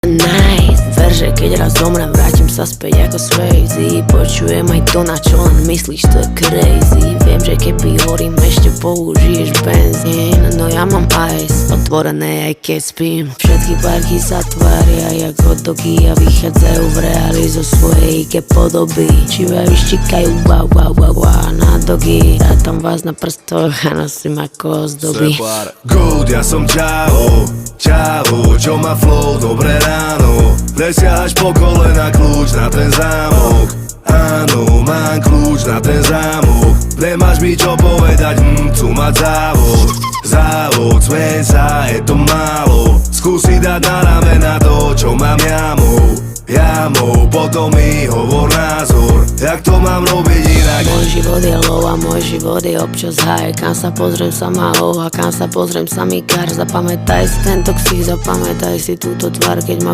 Night. Ver, že keď raz zomrem, vrátim sa späť ako Swayze. Počujem aj to, na čo len myslíš, to je crazy. Viem, že keby horím, ešte použiješ benzín. No ja mám ice, otvorené aj keď spím. Všetky parky sa tvária jak hotdogy a vychádzajú v reáli zo svojej ike podoby. Čivajú štíkajú na dogy. Rátam vás na prstoch a nosím ako ozdoby. Gold, ja som čavo, čo má flow, dobré ráno. Presiahaš po kolena, kľúč na ten zámok. Áno, mám kľúč na ten zámok. Nemáš mi čo povedať, chcú mať závod, smeň sa, je to málo. Skúsi dať na ramena to, čo mám jamou, potom mi hovor názor, jak to mám robiť inak. Môj život je low a môj život je občas high. Kam sa pozriem sa má a kam sa pozriem sa mi kar. Zapamätaj si tento ksich, zapamätaj si túto tvár, keď ma